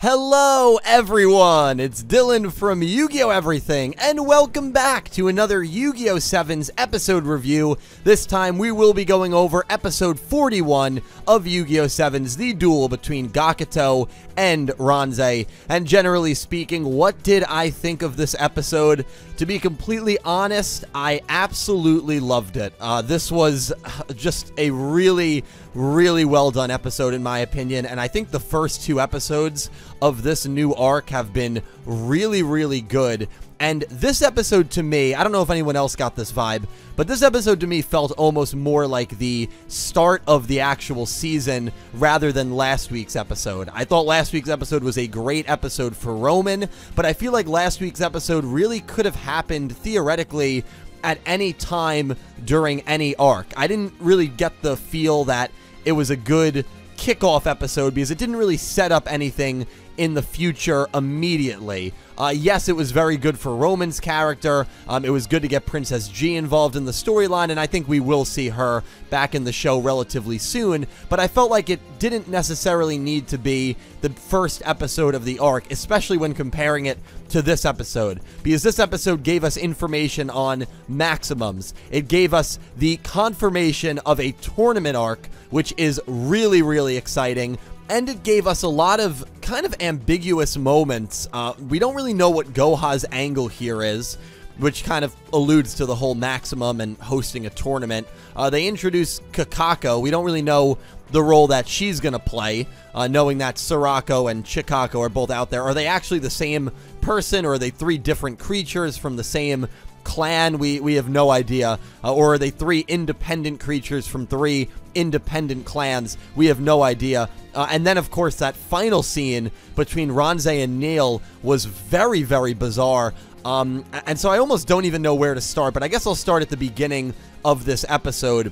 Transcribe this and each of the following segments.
Hello everyone, it's Dylan from Yu-Gi-Oh! Everything, and welcome back to another Yu-Gi-Oh! 7's episode review. This time we will be going over episode 41 of Yu-Gi-Oh! 7's The Duel between Gakuto and Ranze. And generally speaking, what did I think of this episode? To be completely honest, I absolutely loved it. This was just a really well done episode in my opinion, and I think the first two episodes of this new arc have been really good. And this episode to me, I don't know if anyone else got this vibe, but this episode to me felt almost more like the start of the actual season rather than last week's episode. I thought last week's episode was a great episode for Roman, but I feel like last week's episode really could have happened theoretically at any time during any arc. I didn't really get the feel that it was a good kickoff episode because it didn't really set up anything in the future immediately. Yes, it was very good for Roman's character. It was good to get Princess G involved in the storyline, and I think we will see her back in the show relatively soon, but I felt like it didn't necessarily need to be the first episode of the arc, especially when comparing it to this episode, because this episode gave us information on maximums. It gave us the confirmation of a tournament arc, which is really exciting. And it gave us a lot of kind of ambiguous moments. We don't really know what Goha's angle here is, which kind of alludes to the whole maximum and hosting a tournament. They introduced Kakako. We don't really know the role that she's going to play, knowing that Sorako and Chikako are both out there. Are they actually the same person, or are they three different creatures from the same clan? We have no idea. Or are they three independent creatures from three independent clans? We have no idea. And then, of course, that final scene between Ranze and Neil was very bizarre. And so I almost don't even know where to start, but I guess I'll start at the beginning of this episode,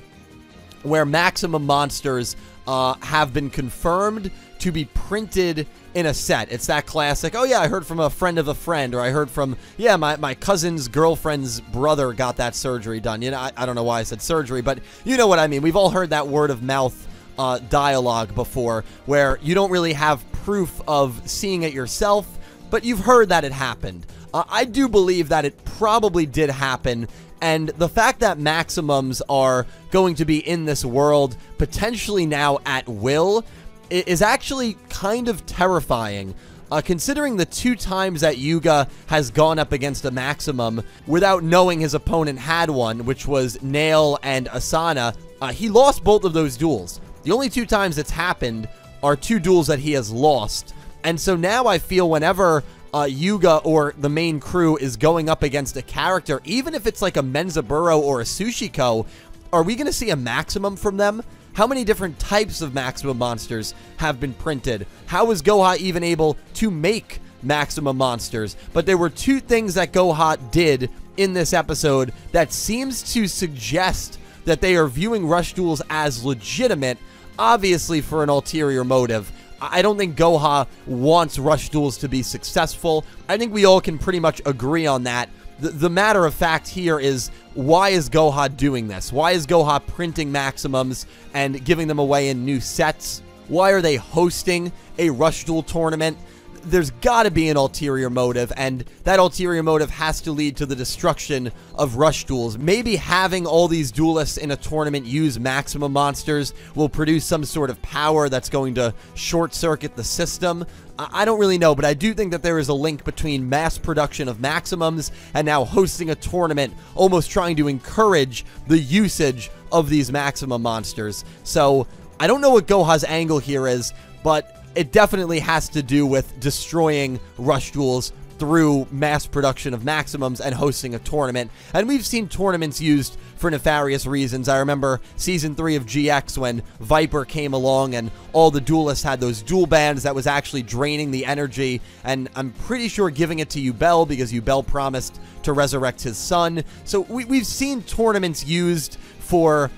where maximum monsters have been confirmed to be printed in a set. It's that classic, oh yeah, I heard from a friend of a friend, or I heard from, yeah, my cousin's girlfriend's brother got that surgery done. You know, I don't know why I said surgery, but you know what I mean. We've all heard that word of mouth dialogue before, where you don't really have proof of seeing it yourself, but you've heard that it happened. I do believe that it probably did happen, and the fact that maximums are going to be in this world, potentially now at will, is actually kind of terrifying. Considering the two times that Yuga has gone up against a maximum without knowing his opponent had one, which was Nail and Asana, he lost both of those duels. The only two times it's happened are two duels that he has lost. And so now I feel whenever Yuga or the main crew is going up against a character, even if it's like a Menzaburo or a Sushiko, are we going to see a maximum from them? How many different types of maximum monsters have been printed? How is Goha even able to make maximum monsters? But there were two things that Goha did in this episode that seems to suggest that they are viewing rush duels as legitimate, obviously for an ulterior motive. I don't think Goha wants rush duels to be successful. I think we all can pretty much agree on that. The matter of fact here is, why is Goha doing this? Why is Goha printing maximums and giving them away in new sets? Why are they hosting a rush duel tournament? There's got to be an ulterior motive, and that ulterior motive has to lead to the destruction of rush duels. Maybe having all these duelists in a tournament use maximum monsters will produce some sort of power that's going to short-circuit the system. I don't really know, but I do think that there is a link between mass production of maximums and now hosting a tournament, almost trying to encourage the usage of these maximum monsters. So I don't know what Goha's angle here is, but it definitely has to do with destroying rush duels through mass production of maximums and hosting a tournament. And we've seen tournaments used for nefarious reasons. I remember Season 3 of GX when Viper came along and all the duelists had those duel bands that was actually draining the energy, and I'm pretty sure giving it to Yubel because Yubel promised to resurrect his son. So we've seen tournaments used for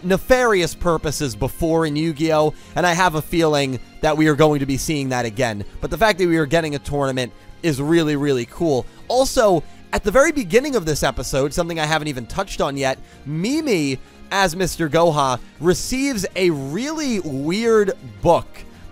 nefarious purposes before in Yu-Gi-Oh! And I have a feeling that we are going to be seeing that again. But the fact that we are getting a tournament is really cool. Also, at the very beginning of this episode, something I haven't even touched on yet, Mimi, as Mr. Goha, receives a really weird book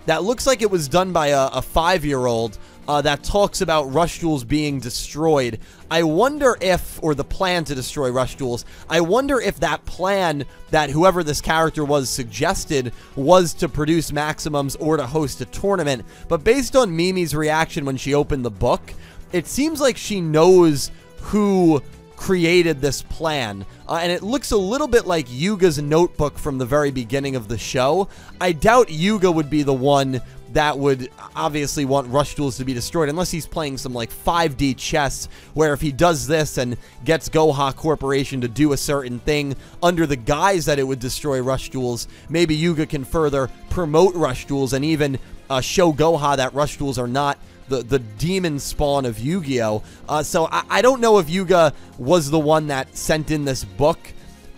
that looks like it was done by a 5-year-old that talks about Rush Duels being destroyed. I wonder if, or the plan to destroy Rush Duels, I wonder if that plan that whoever this character was suggested was to produce maximums or to host a tournament. But based on Mimi's reaction when she opened the book, it seems like she knows who created this plan, and it looks a little bit like Yuga's notebook from the very beginning of the show. I doubt Yuga would be the one that would obviously want Rush Duels to be destroyed, unless he's playing some like 5D chess, where if he does this and gets Goha Corporation to do a certain thing under the guise that it would destroy Rush Duels, maybe Yuga can further promote Rush Duels and even show Goha that Rush Duels are not the demon spawn of Yu-Gi-Oh! So I don't know if Yuga was the one that sent in this book,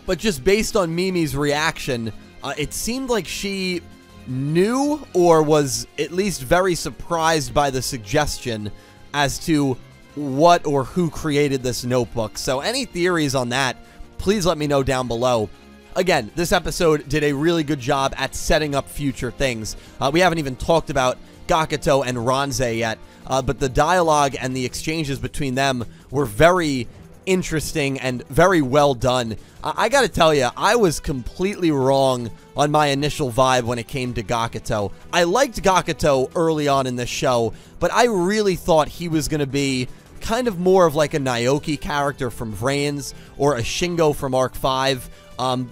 but just based on Mimi's reaction, it seemed like she knew or was at least very surprised by the suggestion as to what or who created this notebook. So any theories on that, please let me know down below. Again, this episode did a really good job at setting up future things. We haven't even talked about Gakuto and Ranze yet, but the dialogue and the exchanges between them were very interesting and very well done. I gotta tell you, I was completely wrong on my initial vibe when it came to Gakuto. I liked Gakuto early on in this show, but I really thought he was gonna be kind of more of like a Naoki character from Vrains or a Shingo from Arc 5.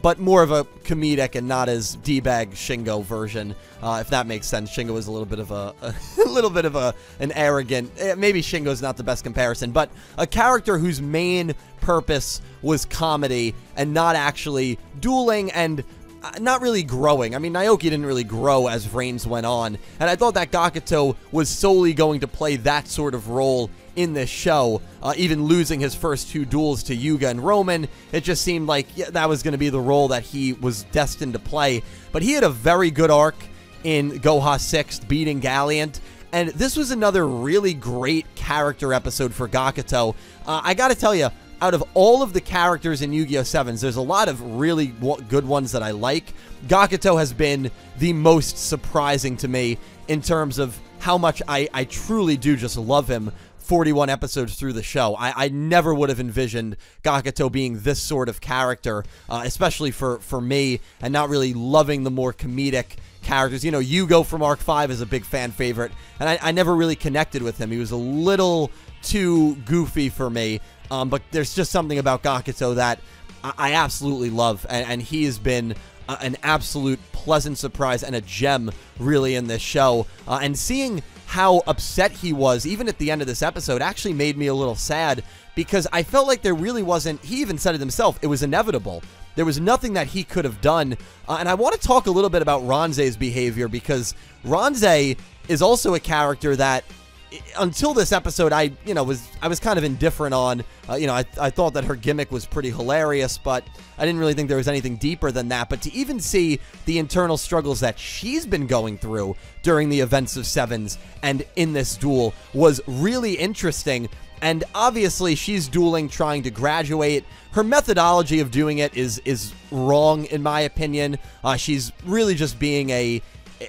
But more of a comedic and not as D-bag Shingo version, if that makes sense. Shingo is a little bit of an arrogant, maybe Shingo's not the best comparison, but a character whose main purpose was comedy and not actually dueling and not really growing. I mean, Naoki didn't really grow as Vrains went on, and I thought that Gakuto was solely going to play that sort of role in this show, even losing his first 2 duels to Yuga and Roman. It just seemed like that was going to be the role that he was destined to play. But he had a very good arc in Goha 6th, beating Galliant, and this was another really great character episode for Gakuto. I gotta tell you, out of all of the characters in Yu-Gi-Oh! 7s, there's a lot of really good ones that I like. Gakuto has been the most surprising to me in terms of how much I truly do just love him 41 episodes through the show. I never would have envisioned Gakuto being this sort of character, especially for me, and not really loving the more comedic characters. You know, Yugo from Arc 5 is a big fan favorite, and I never really connected with him. He was a little too goofy for me, but there's just something about Gakuto that I absolutely love, and he has been an absolute pleasant surprise and a gem, really, in this show. And seeing how upset he was, even at the end of this episode, actually made me a little sad, because I felt like there really wasn't, he even said it himself, it was inevitable. There was nothing that he could have done. And I want to talk a little bit about Ranze's behavior, because Ranze is also a character that, until this episode, I was kind of indifferent on. I thought that her gimmick was pretty hilarious, but I didn't really think there was anything deeper than that. But to even see the internal struggles that she's been going through during the events of Sevens and in this duel was really interesting. And obviously, she's dueling, trying to graduate. Her methodology of doing it is wrong, in my opinion. She's really just being a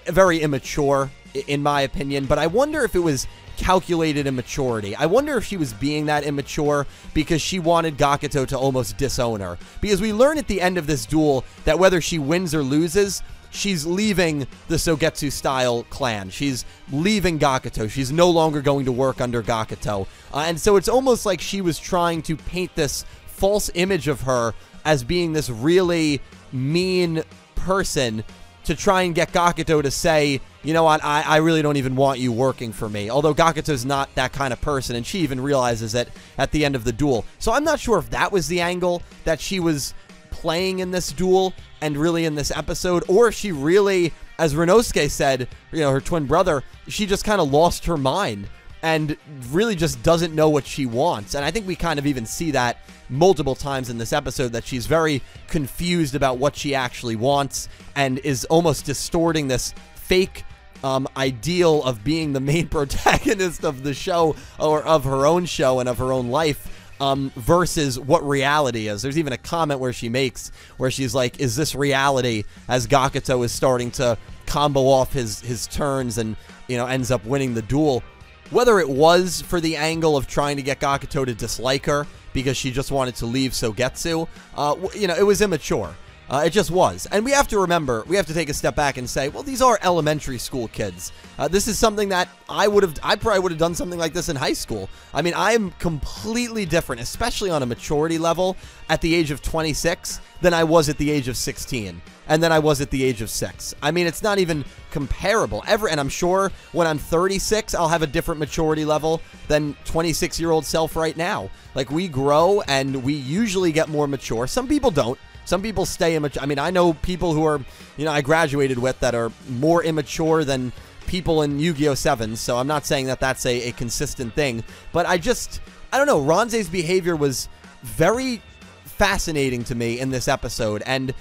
very immature, in my opinion. But I wonder if it was calculated immaturity. I wonder if she was being that immature because she wanted Gakuto to almost disown her. Because we learn at the end of this duel that whether she wins or loses, she's leaving the Sogetsu-style clan. She's leaving Gakuto. She's no longer going to work under Gakuto. And so it's almost like she was trying to paint this false image of her as being this really mean person to try and get Gakuto to say, you know what, I really don't even want you working for me. Although Gakuto's not that kind of person, and she even realizes it at the end of the duel. So I'm not sure if that was the angle that she was playing in this duel and really in this episode, or if she really, as Renosuke said, her twin brother, she just kind of lost her mind and really just doesn't know what she wants. And I think we kind of even see that multiple times in this episode, that she's very confused about what she actually wants and is almost distorting this fake ideal of being the main protagonist of the show, or of her own show and of her own life, versus what reality is. There's even a comment where she makes, where she's like, is this reality, as Gakuto is starting to combo off his turns and, you know, ends up winning the duel. Whether it was for the angle of trying to get Gakuto to dislike her because she just wanted to leave Sogetsu, you know, it was immature. It just was. And we have to remember, we have to take a step back and say, well, these are elementary school kids. This is something that I probably would have done something like this in high school. I mean, I am completely different, especially on a maturity level, at the age of 26 than I was at the age of 16. And then I was at the age of 6. I mean, it's not even comparable ever. And I'm sure when I'm 36, I'll have a different maturity level than 26-year-old self right now. Like, we grow and we usually get more mature. Some people don't. Some people stay immature. I mean, I know people who are, you know, I graduated with that are more immature than people in Yu-Gi-Oh! Sevens, so I'm not saying that that's a consistent thing. But I don't know, Ranze's behavior was very fascinating to me in this episode, and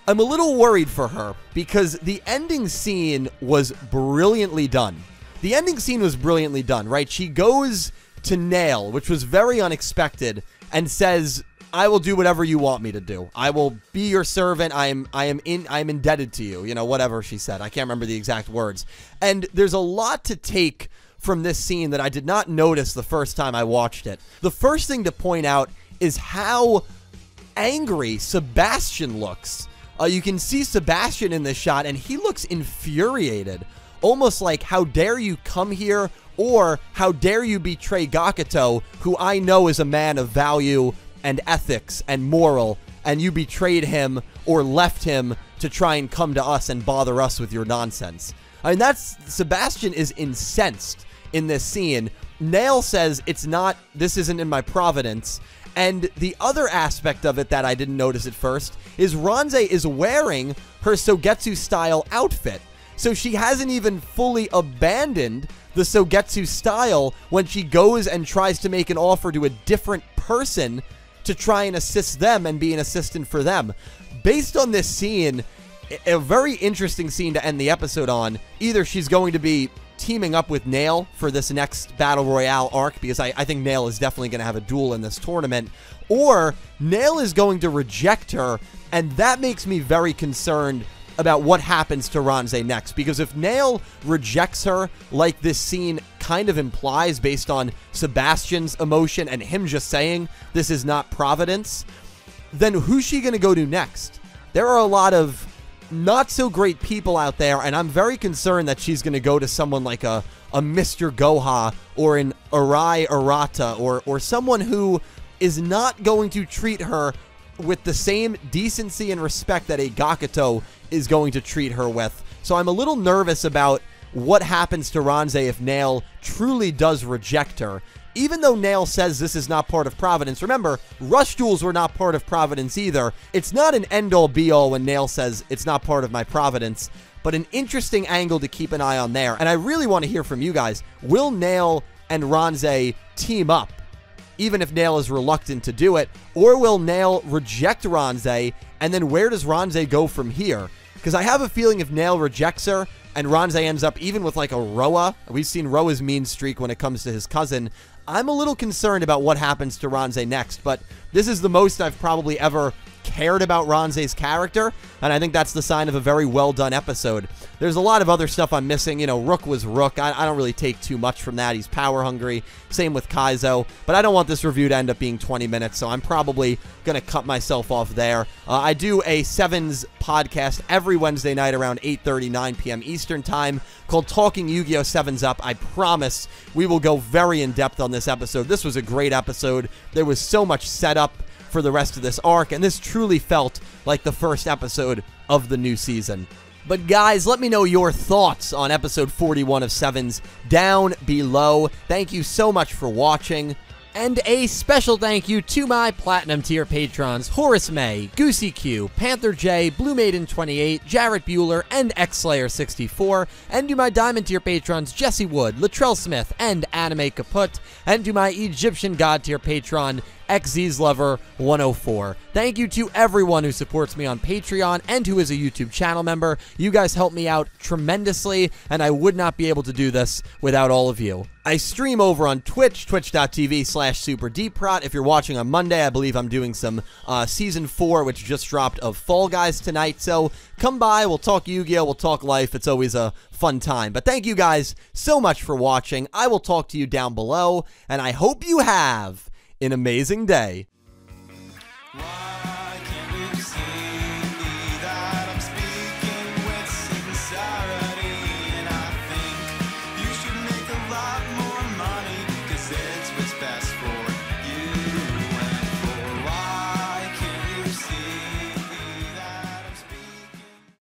I'm a little worried for her because the ending scene was brilliantly done. The ending scene was brilliantly done, right? She goes to Nail, which was very unexpected, and says, I will do whatever you want me to do. I will be your servant. I am indebted to you. You know, whatever she said. I can't remember the exact words. And there's a lot to take from this scene that I did not notice the first time I watched it. The first thing to point out is how angry Sebastian looks. You can see Sebastian in this shot, and he looks infuriated. Almost like, how dare you come here, or how dare you betray Gakuto, who I know is a man of value and ethics and moral, and you betrayed him or left him to try and come to us and bother us with your nonsense. I mean, Sebastian is incensed in this scene. Nail says, this isn't in my providence. And the other aspect of it that I didn't notice at first is Ranze is wearing her Sogetsu style outfit. So she hasn't even fully abandoned the Sogetsu style when she goes and tries to make an offer to a different person to try and assist them and be an assistant for them. Based on this scene, a very interesting scene to end the episode on. Either she's going to be teaming up with Nail for this next Battle Royale arc, because I think Nail is definitely going to have a duel in this tournament, or Nail is going to reject her, and that makes me very concerned about what happens to Ranze next. Because if Nail rejects her, like this scene kind of implies based on Sebastian's emotion and him just saying this is not Providence, then who's she going to go to next? There are a lot of not so great people out there, and I'm very concerned that she's going to go to someone like a Mr. Goha or an Arai Arata or someone who is not going to treat her with the same decency and respect that a Gakuto is going to treat her with. So I'm a little nervous about what happens to Ranze if Nail truly does reject her. Even though Nail says this is not part of Providence, remember, Rush Duels were not part of Providence either. It's not an end-all be-all when Nail says it's not part of my Providence, but an interesting angle to keep an eye on there. And I really want to hear from you guys. Will Nail and Ranze team up, even if Nail is reluctant to do it? Or will Nail reject Ranze, and then where does Ranze go from here? Because I have a feeling if Nail rejects her, and Ranze ends up even with like a Roa, we've seen Roa's mean streak when it comes to his cousin, I'm a little concerned about what happens to Ranze next, but this is the most I've probably ever cared about Ranze's character, and I think that's the sign of a very well-done episode. There's a lot of other stuff I'm missing. You know, Rook was Rook. I don't really take too much from that. He's power-hungry. Same with Kaizo, but I don't want this review to end up being 20 minutes, so I'm probably going to cut myself off there. I do a Sevens podcast every Wednesday night around 8:30, 9 p.m. Eastern Time called Talking Yu-Gi-Oh! 7's Up. I promise we will go very in-depth on this episode. This was a great episode. There was so much setup for the rest of this arc, and this truly felt like the first episode of the new season. But guys, let me know your thoughts on episode 41 of Sevens down below. Thank you so much for watching. And a special thank you to my Platinum tier patrons, Horace Maye, Goosey Q, Panther J, Blue Maiden 28, Jarrett Buller, and X-Slayer 64, and to my Diamond tier patrons, Jesse Wood, Latrell Smith, and Anime Kaput, and to my Egyptian God tier patron, XZsLover104. Thank you to everyone who supports me on Patreon and who is a YouTube channel member. You guys help me out tremendously, and I would not be able to do this without all of you. I stream over on Twitch, twitch.tv/SuperDeepRot. If you're watching on Monday, I believe I'm doing some Season 4, which just dropped, of Fall Guys tonight. So come by, we'll talk Yu-Gi-Oh!, we'll talk life. It's always a fun time. But thank you guys so much for watching. I will talk to you down below, and I hope you have an amazing day.